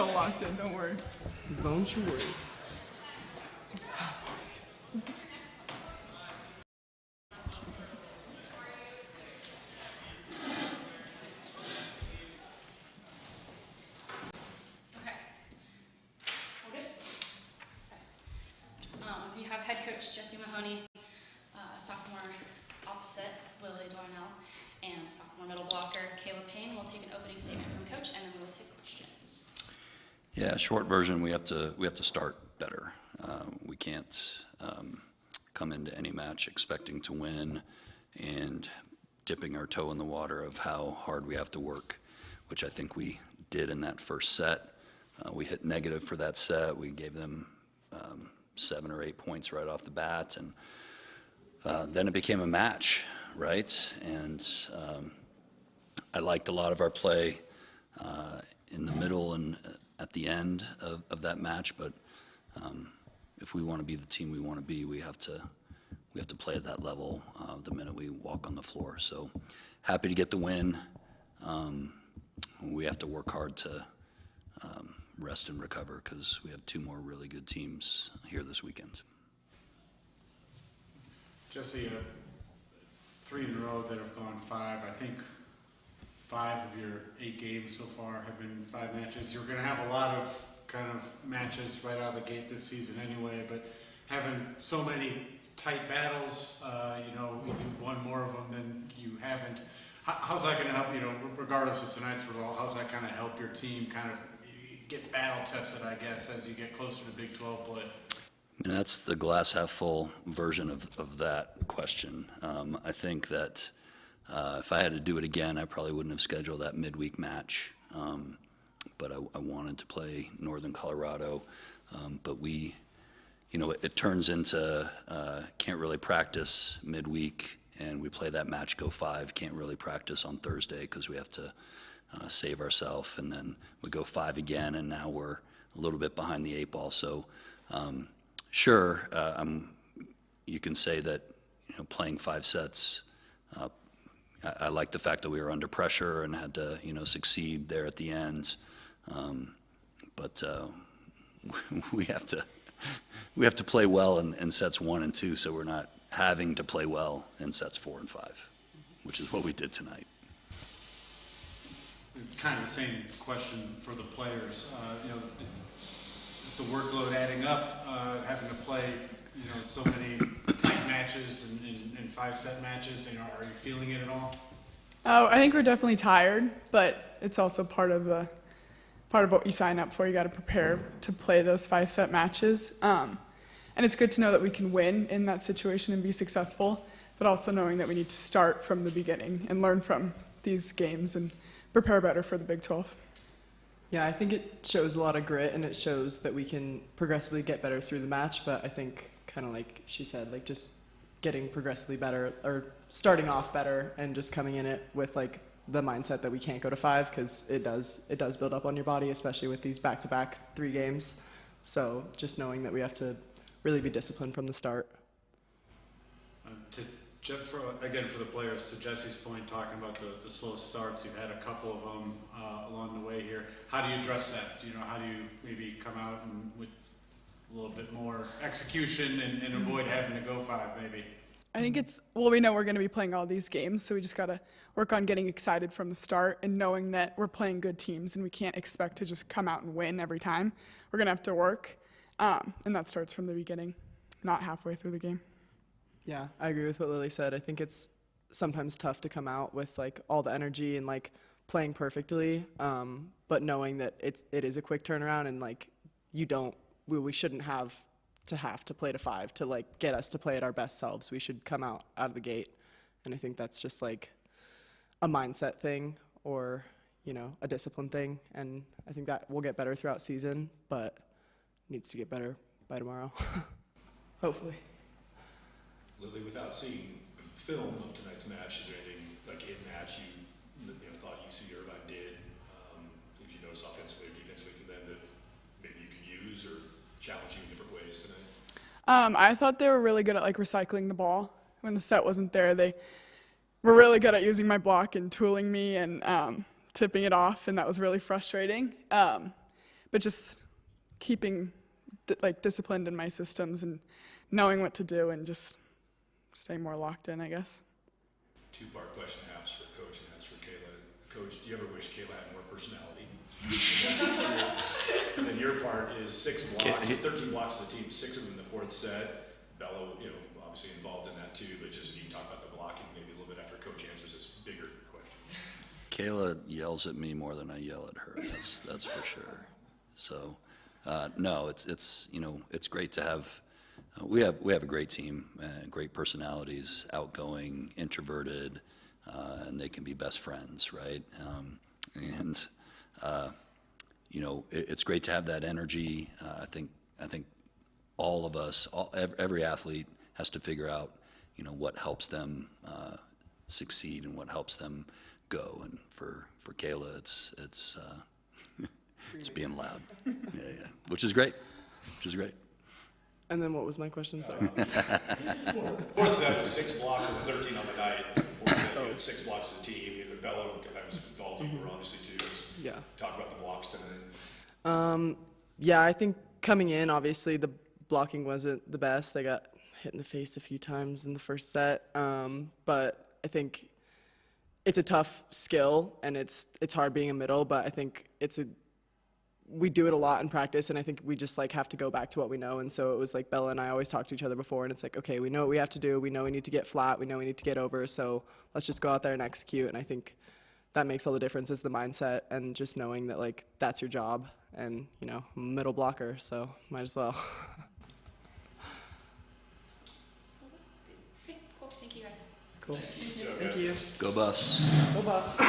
so locked in, don't worry. Don't you worry. We have head coach Jesse Mahoney, sophomore opposite Lily Darnell, and sophomore middle blocker Kayla Payne. We'll take an opening statement from coach, and then we will take questions. Yeah, short version. We have to start better. We can't come into any match expecting to win and dipping our toe in the water of how hard we have to work, which I think we did in that first set. We hit negative for that set. We gave them 7 or 8 points right off the bat, and then it became a match, right? And I liked a lot of our play in the middle and at the end of that match, but if we want to be the team we want to be, we have to play at that level the minute we walk on the floor. So happy to get the win. We have to work hard to rest and recover because we have 2 more really good teams here this weekend. Jesse, 3 in a row that have gone 5. I think 5 of your 8 games so far have been 5 matches. You're going to have a lot of kind of matches right out of the gate this season anyway, but having so many tight battles, you've won more of them than you haven't. How's that going to help, regardless of tonight's result, how's that kind of help your team kind of get battle tested, I guess, as you get closer to Big 12 play? And that's the glass half full version of that question. I think that if I had to do it again, I probably wouldn't have scheduled that midweek match. But I wanted to play Northern Colorado. But it turns into can't really practice midweek, and we play that match go 5, can't really practice on Thursday because we have to save ourselves, and then we go 5 again, and now we're a little bit behind the 8 ball. So sure, you can say that playing 5 sets, I like the fact that we were under pressure and had to succeed there at the end, but we have to play well in sets 1 and 2, so we're not having to play well in sets 4 and 5, which is what we did tonight. It's kind of the same question for the players. Is the workload adding up, having to play, so many tight matches and 5-set matches? Are you feeling it at all? Oh, I think we're definitely tired, but it's also part of what you sign up for. You got to prepare to play those 5-set matches. And it's good to know that we can win in that situation and be successful, but also knowing that we need to start from the beginning and learn from these games and prepare better for the Big 12. Yeah, I think it shows a lot of grit, and it shows that we can progressively get better through the match, but I think kind of like she said, like just getting progressively better or starting off better and just coming in it with like the mindset that we can't go to 5 because it does build up on your body, especially with these back-to-back 3 games. So just knowing that we have to really be disciplined from the start. Again, for the players, to Jesse's point, talking about the slow starts, you've had a couple of them along the way here. How do you address that? How do you maybe come out and with a little bit more execution and avoid having to go 5 maybe? I think we know we're going to be playing all these games, so we just got to work on getting excited from the start and knowing that we're playing good teams and we can't expect to just come out and win every time. We're going to have to work, and that starts from the beginning, not halfway through the game. Yeah, I agree with what Lily said. I think it's sometimes tough to come out with like all the energy and like playing perfectly, but knowing that it is a quick turnaround and like we shouldn't have to play to 5 to like get us to play at our best selves. We should come out of the gate, and I think that's just like a mindset thing or a discipline thing, and I think that will get better throughout season, but needs to get better by tomorrow. Hopefully. Lily, without seeing film of tonight's match, is there anything like in match you thought UC Irvine did? Did you notice offensively or defensively to them that maybe you can use or challenge you in different ways tonight? I thought they were really good at like recycling the ball. When the set wasn't there, they were really good at using my block and tooling me and tipping it off, and that was really frustrating. but just keeping like disciplined in my systems and knowing what to do and just staying more locked in, I guess. Two-part question, half's for Coach and half's for Kayla. Coach, do you ever wish Kayla had more personality? And then your part is 6 blocks, 13 blocks of the team, 6 of them in the 4th set. Bella, obviously involved in that too, but just if you can talk about the blocking maybe a little bit after Coach answers this bigger question. Kayla yells at me more than I yell at her. That's for sure. So, no, it's great to have. We have a great team, great personalities, outgoing, introverted, and they can be best friends, right? It's great to have that energy. I think all of us, every athlete has to figure out, what helps them succeed and what helps them go. And for Kayla, it's being loud, yeah, which is great. And then what was my question? Sorry. 4th set was 6 blocks and 13 on the night. 4th set, you had 6 blocks as a team. Bella, I was involved, you were obviously too. Yeah. Talk about the blocks tonight. Yeah, I think coming in, obviously the blocking wasn't the best. I got hit in the face a few times in the 1st set, but I think it's a tough skill and it's hard being a middle. But I think we do it a lot in practice, and I think we just have to go back to what we know. And so it was like Bella and I always talk to each other before, and it's like, okay, we know what we have to do. We know we need to get flat. We know we need to get over. So let's just go out there and execute. And I think that makes all the difference is the mindset and just knowing that that's your job. And I'm a middle blocker, so might as well. Okay, cool. Thank you guys. Cool. Thank you. Go Buffs. Go Buffs.